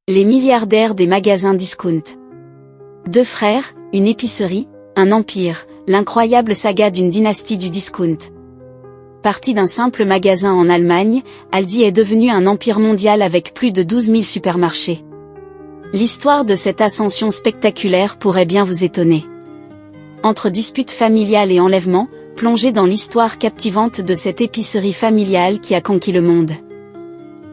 Les milliardaires des magasins discount. Deux frères, une épicerie, un empire, l'incroyable saga d'une dynastie du discount. Parti d'un simple magasin en Allemagne, Aldi est devenu un empire mondial avec plus de 12 000 supermarchés. L'histoire de cette ascension spectaculaire pourrait bien vous étonner. Entre disputes familiales et enlèvements, plongez dans l'histoire captivante de cette épicerie familiale qui a conquis le monde.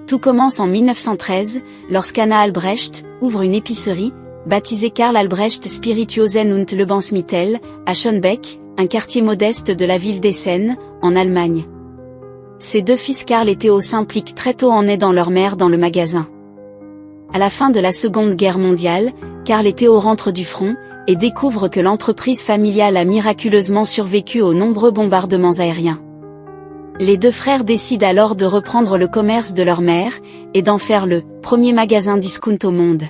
Tout commence en 1913, lorsqu'Anna Albrecht ouvre une épicerie, baptisée Karl Albrecht Spirituosen und Lebensmittel, à Schönebeck, un quartier modeste de la ville d'Essen, en Allemagne. Ses deux fils Karl et Theo s'impliquent très tôt en aidant leur mère dans le magasin. À la fin de la Seconde Guerre mondiale, Karl et Theo rentrent du front, et découvrent que l'entreprise familiale a miraculeusement survécu aux nombreux bombardements aériens. Les deux frères décident alors de reprendre le commerce de leur mère, et d'en faire le premier magasin discount au monde.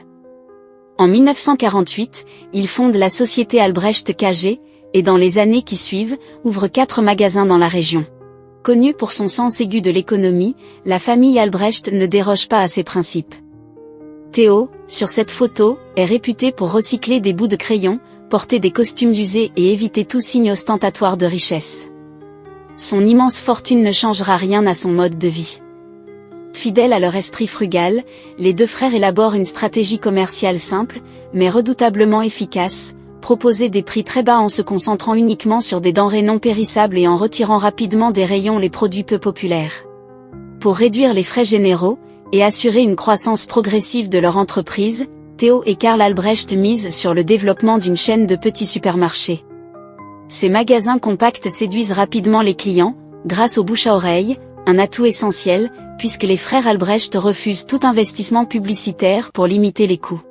En 1948, ils fondent la société Albrecht KG, et dans les années qui suivent, ouvrent 4 magasins dans la région. Connue pour son sens aigu de l'économie, la famille Albrecht ne déroge pas à ses principes. Theo, sur cette photo, est réputé pour recycler des bouts de crayon, porter des costumes usés et éviter tout signe ostentatoire de richesse. Son immense fortune ne changera rien à son mode de vie. Fidèles à leur esprit frugal, les deux frères élaborent une stratégie commerciale simple, mais redoutablement efficace, proposer des prix très bas en se concentrant uniquement sur des denrées non périssables et en retirant rapidement des rayons les produits peu populaires. Pour réduire les frais généraux, et assurer une croissance progressive de leur entreprise, Theo et Karl Albrecht misent sur le développement d'une chaîne de petits supermarchés. Ces magasins compacts séduisent rapidement les clients, grâce au bouche à oreille, un atout essentiel, puisque les frères Albrecht refusent tout investissement publicitaire pour limiter les coûts.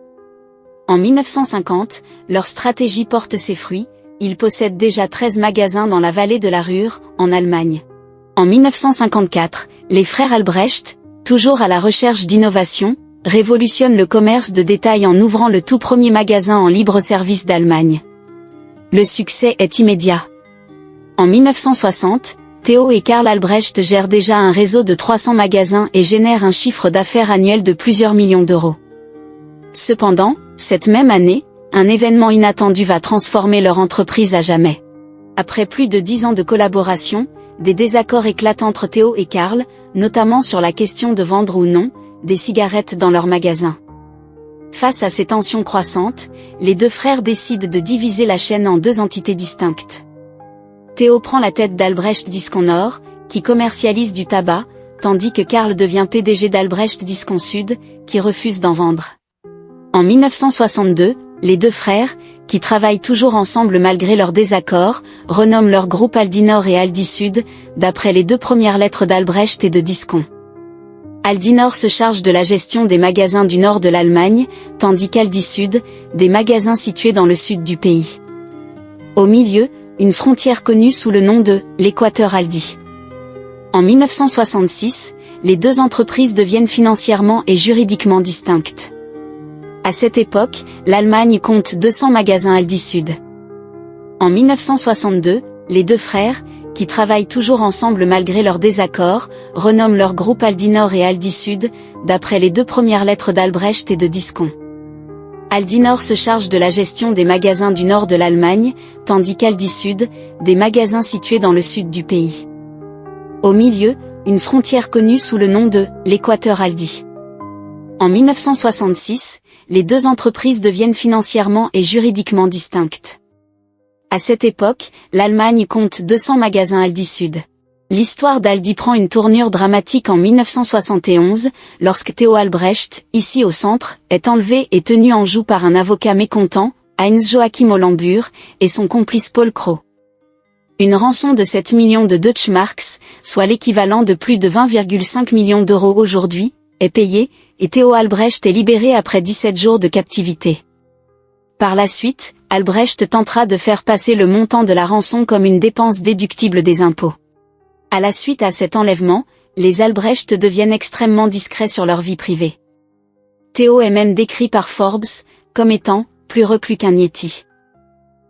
En 1950, leur stratégie porte ses fruits, ils possèdent déjà 13 magasins dans la vallée de la Ruhr, en Allemagne. En 1954, les frères Albrecht, toujours à la recherche d'innovation, révolutionnent le commerce de détail en ouvrant le tout premier magasin en libre-service d'Allemagne. Le succès est immédiat. En 1960, Theo et Karl Albrecht gèrent déjà un réseau de 300 magasins et génèrent un chiffre d'affaires annuel de plusieurs millions d'euros. Cependant, cette même année, un événement inattendu va transformer leur entreprise à jamais. Après plus de 10 ans de collaboration, des désaccords éclatent entre Theo et Karl, notamment sur la question de vendre ou non des cigarettes dans leur magasin. Face à ces tensions croissantes, les deux frères décident de diviser la chaîne en 2 entités distinctes. Theo prend la tête d'Albrecht Discount Nord, qui commercialise du tabac, tandis que Karl devient PDG d'Albrecht Discount Sud, qui refuse d'en vendre. En 1962, les deux frères, qui travaillent toujours ensemble malgré leurs désaccords, renomment leur groupe Aldi Nord et Aldi Sud, d'après les 2 premières lettres d'Albrecht et de Discount. Aldi Nord se charge de la gestion des magasins du nord de l'Allemagne, tandis qu'Aldi Sud, des magasins situés dans le sud du pays. Au milieu, une frontière connue sous le nom de l'Équateur Aldi. En 1966, les 2 entreprises deviennent financièrement et juridiquement distinctes. À cette époque, l'Allemagne compte 200 magasins Aldi Sud. En 1962, les deux frères, qui travaillent toujours ensemble malgré leurs désaccords, renomment leur groupe Aldi Nord et Aldi Sud, d'après les 2 premières lettres d'Albrecht et de Discount. Aldi Nord se charge de la gestion des magasins du nord de l'Allemagne, tandis qu'Aldi Sud, des magasins situés dans le sud du pays. Au milieu, une frontière connue sous le nom de l'Équateur Aldi. En 1966, les 2 entreprises deviennent financièrement et juridiquement distinctes. À cette époque, l'Allemagne compte 200 magasins Aldi Sud. L'histoire d'Aldi prend une tournure dramatique en 1971, lorsque Theo Albrecht, ici au centre, est enlevé et tenu en joue par un avocat mécontent, Heinz Joachim Hollambur, et son complice Paul Krogh. Une rançon de 7 millions de Deutschmarks, soit l'équivalent de plus de 20,5 millions d'euros aujourd'hui, est payée, et Theo Albrecht est libéré après 17 jours de captivité. Par la suite, Albrecht tentera de faire passer le montant de la rançon comme une dépense déductible des impôts. À la suite à cet enlèvement, les Albrecht deviennent extrêmement discrets sur leur vie privée. Theo est même décrit par Forbes comme étant plus reclus qu'un yéti.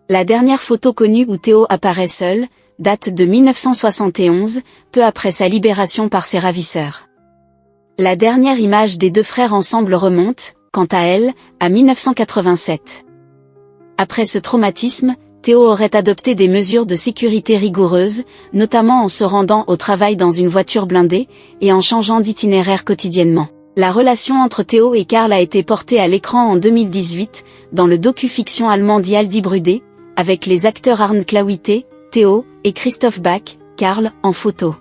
La dernière photo connue où Theo apparaît seul date de 1971, peu après sa libération par ses ravisseurs. La dernière image des 2 frères ensemble remonte quant à elle, à 1987. Après ce traumatisme, Théo aurait adopté des mesures de sécurité rigoureuses, notamment en se rendant au travail dans une voiture blindée, et en changeant d'itinéraire quotidiennement. La relation entre Théo et Karl a été portée à l'écran en 2018, dans le docu-fiction allemand Die alte Brüder, avec les acteurs Arndt Clawite, Théo, et Christoph Bach, Karl, en photo.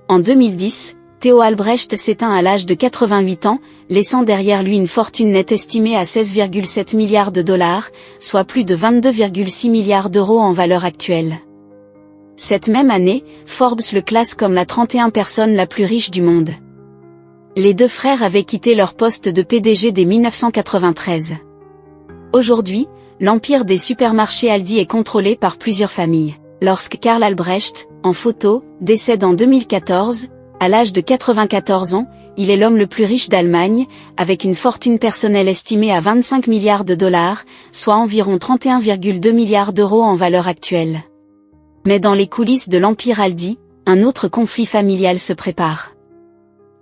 En 2010, Théo Albrecht s'éteint à l'âge de 88 ans, laissant derrière lui une fortune nette estimée à 16,7 milliards de dollars, soit plus de 22,6 milliards d'euros en valeur actuelle. Cette même année, Forbes le classe comme la 31 personne la plus riche du monde. Les deux frères avaient quitté leur poste de PDG dès 1993. Aujourd'hui, l'empire des supermarchés Aldi est contrôlé par plusieurs familles. Lorsque Karl Albrecht, en photo, décède en 2014, à l'âge de 94 ans, il est l'homme le plus riche d'Allemagne, avec une fortune personnelle estimée à 25 milliards de dollars, soit environ 31,2 milliards d'euros en valeur actuelle. Mais dans les coulisses de l'empire Aldi, un autre conflit familial se prépare.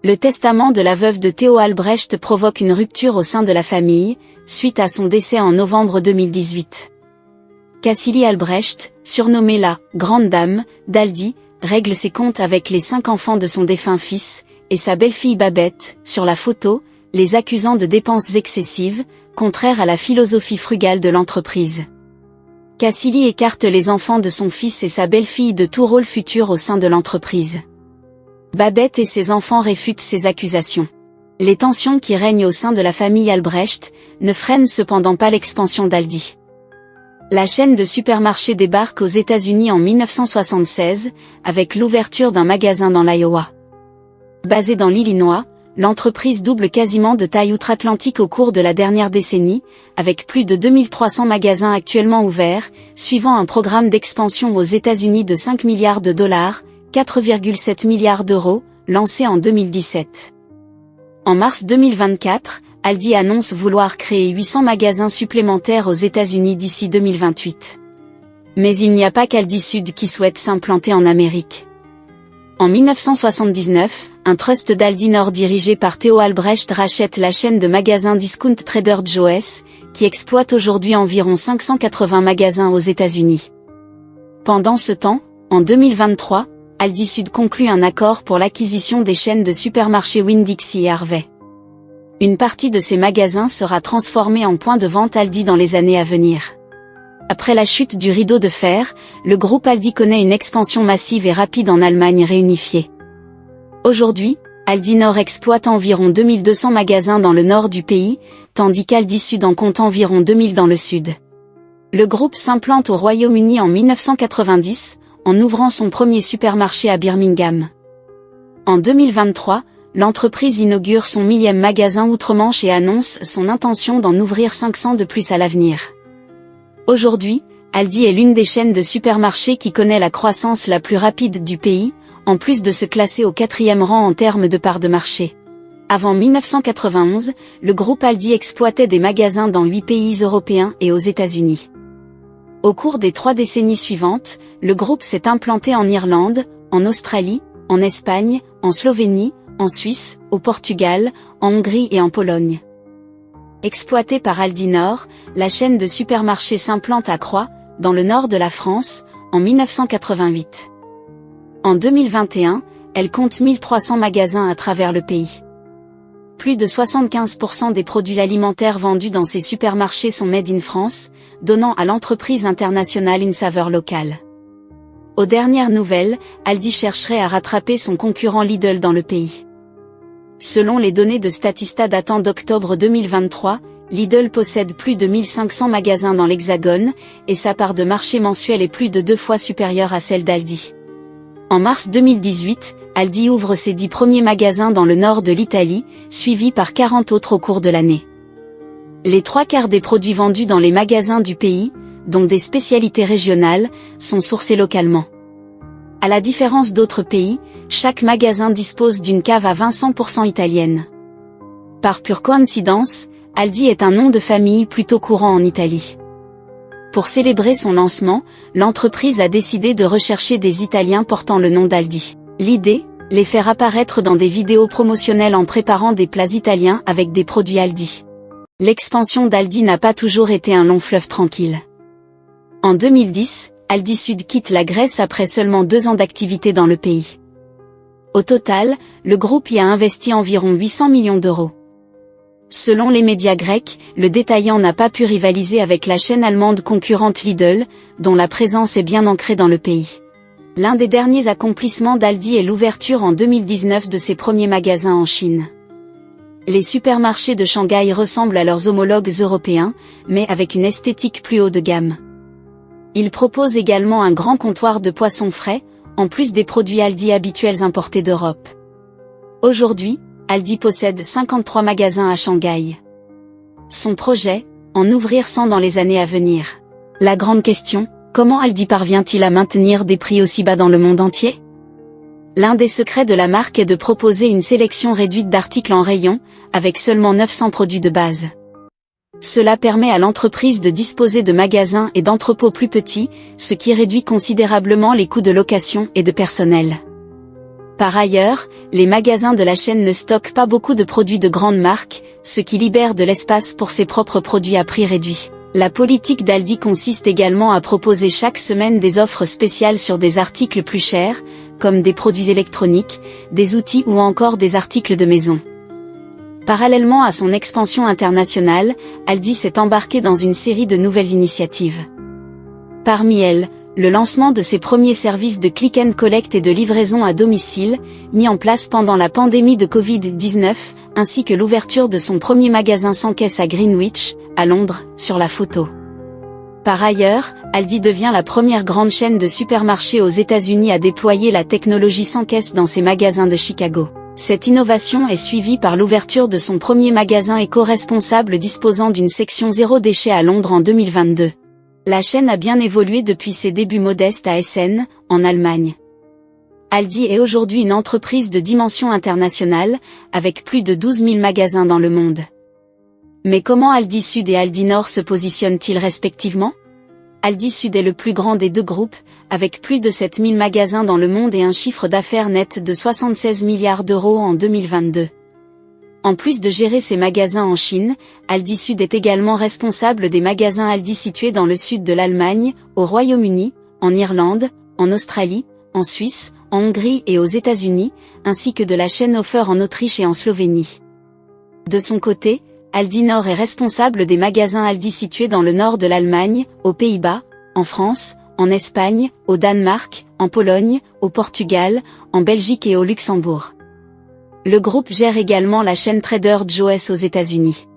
Le testament de la veuve de Théo Albrecht provoque une rupture au sein de la famille, suite à son décès en novembre 2018. Cassilie Albrecht, surnommée la « Grande Dame » d'Aldi, règle ses comptes avec les 5 enfants de son défunt fils, et sa belle-fille Babette, sur la photo, les accusant de dépenses excessives, contraires à la philosophie frugale de l'entreprise. Cassilie écarte les enfants de son fils et sa belle-fille de tout rôle futur au sein de l'entreprise. Babette et ses enfants réfutent ces accusations. Les tensions qui règnent au sein de la famille Albrecht ne freinent cependant pas l'expansion d'Aldi. La chaîne de supermarchés débarque aux États-Unis en 1976, avec l'ouverture d'un magasin dans l'Iowa. Basée dans l'Illinois, l'entreprise double quasiment de taille outre-Atlantique au cours de la dernière décennie, avec plus de 2300 magasins actuellement ouverts, suivant un programme d'expansion aux États-Unis de 5 milliards de dollars, 4,7 milliards d'euros, lancé en 2017. En mars 2024, Aldi annonce vouloir créer 800 magasins supplémentaires aux États-Unis d'ici 2028. Mais il n'y a pas qu'Aldi Sud qui souhaite s'implanter en Amérique. En 1979, un trust d'Aldi Nord dirigé par Théo Albrecht rachète la chaîne de magasins discount Trader Joe's, qui exploite aujourd'hui environ 580 magasins aux États-Unis. Pendant ce temps, en 2023, Aldi Sud conclut un accord pour l'acquisition des chaînes de supermarchés Winn-Dixie et Harvey. Une partie de ces magasins sera transformée en point de vente Aldi dans les années à venir. Après la chute du rideau de fer, le groupe Aldi connaît une expansion massive et rapide en Allemagne réunifiée. Aujourd'hui, Aldi Nord exploite environ 2200 magasins dans le nord du pays, tandis qu'Aldi Sud en compte environ 2000 dans le sud. Le groupe s'implante au Royaume-Uni en 1990, en ouvrant son premier supermarché à Birmingham. En 2023, l'entreprise inaugure son 1000e magasin outre-Manche et annonce son intention d'en ouvrir 500 de plus à l'avenir. Aujourd'hui, Aldi est l'une des chaînes de supermarchés qui connaît la croissance la plus rapide du pays, en plus de se classer au 4e rang en termes de part de marché. Avant 1991, le groupe Aldi exploitait des magasins dans 8 pays européens et aux États-Unis. Au cours des 3 décennies suivantes, le groupe s'est implanté en Irlande, en Australie, en Espagne, en Slovénie, en Suisse, au Portugal, en Hongrie et en Pologne. Exploitée par Aldi Nord, la chaîne de supermarchés s'implante à Croix, dans le nord de la France, en 1988. En 2021, elle compte 1300 magasins à travers le pays. Plus de 75% des produits alimentaires vendus dans ces supermarchés sont made in France, donnant à l'entreprise internationale une saveur locale. Aux dernières nouvelles, Aldi chercherait à rattraper son concurrent Lidl dans le pays. Selon les données de Statista datant d'octobre 2023, Lidl possède plus de 1500 magasins dans l'Hexagone, et sa part de marché mensuelle est plus de 2 fois supérieure à celle d'Aldi. En mars 2018, Aldi ouvre ses 10 premiers magasins dans le nord de l'Italie, suivis par 40 autres au cours de l'année. Les 3/4 des produits vendus dans les magasins du pays, dont des spécialités régionales, sont sourcés localement. À la différence d'autres pays, chaque magasin dispose d'une cave à vin 100% italienne. Par pure coïncidence, Aldi est un nom de famille plutôt courant en Italie. Pour célébrer son lancement, l'entreprise a décidé de rechercher des Italiens portant le nom d'Aldi. L'idée, les faire apparaître dans des vidéos promotionnelles en préparant des plats italiens avec des produits Aldi. L'expansion d'Aldi n'a pas toujours été un long fleuve tranquille. En 2010, Aldi Süd quitte la Grèce après seulement 2 ans d'activité dans le pays. Au total, le groupe y a investi environ 800 millions d'euros. Selon les médias grecs, le détaillant n'a pas pu rivaliser avec la chaîne allemande concurrente Lidl, dont la présence est bien ancrée dans le pays. L'un des derniers accomplissements d'Aldi est l'ouverture en 2019 de ses premiers magasins en Chine. Les supermarchés de Shanghai ressemblent à leurs homologues européens, mais avec une esthétique plus haut de gamme. Ils proposent également un grand comptoir de poissons frais, en plus des produits Aldi habituels importés d'Europe. Aujourd'hui, Aldi possède 53 magasins à Shanghai. Son projet, en ouvrir 100 dans les années à venir. La grande question, comment Aldi parvient-il à maintenir des prix aussi bas dans le monde entier? L'un des secrets de la marque est de proposer une sélection réduite d'articles en rayon, avec seulement 900 produits de base. Cela permet à l'entreprise de disposer de magasins et d'entrepôts plus petits, ce qui réduit considérablement les coûts de location et de personnel. Par ailleurs, les magasins de la chaîne ne stockent pas beaucoup de produits de grandes marques, ce qui libère de l'espace pour ses propres produits à prix réduit. La politique d'Aldi consiste également à proposer chaque semaine des offres spéciales sur des articles plus chers, comme des produits électroniques, des outils ou encore des articles de maison. Parallèlement à son expansion internationale, Aldi s'est embarqué dans une série de nouvelles initiatives. Parmi elles, le lancement de ses premiers services de click and collect et de livraison à domicile, mis en place pendant la pandémie de Covid-19, ainsi que l'ouverture de son premier magasin sans caisse à Greenwich, à Londres, sur la photo. Par ailleurs, Aldi devient la première grande chaîne de supermarchés aux États-Unis à déployer la technologie sans caisse dans ses magasins de Chicago. Cette innovation est suivie par l'ouverture de son premier magasin éco-responsable disposant d'une section zéro déchet à Londres en 2022. La chaîne a bien évolué depuis ses débuts modestes à Essen, en Allemagne. Aldi est aujourd'hui une entreprise de dimension internationale, avec plus de 12 000 magasins dans le monde. Mais comment Aldi Süd et Aldi Nord se positionnent-ils respectivement? Aldi Süd est le plus grand des deux groupes, avec plus de 7 000 magasins dans le monde et un chiffre d'affaires net de 76 milliards d'euros en 2022. En plus de gérer ses magasins en Chine, Aldi Süd est également responsable des magasins Aldi situés dans le sud de l'Allemagne, au Royaume-Uni, en Irlande, en Australie, en Suisse, en Hongrie et aux États-Unis, ainsi que de la chaîne Hofer en Autriche et en Slovénie. De son côté, Aldi Nord est responsable des magasins Aldi situés dans le nord de l'Allemagne, aux Pays-Bas, en France, en Espagne, au Danemark, en Pologne, au Portugal, en Belgique et au Luxembourg. Le groupe gère également la chaîne Trader Joe's aux États-Unis.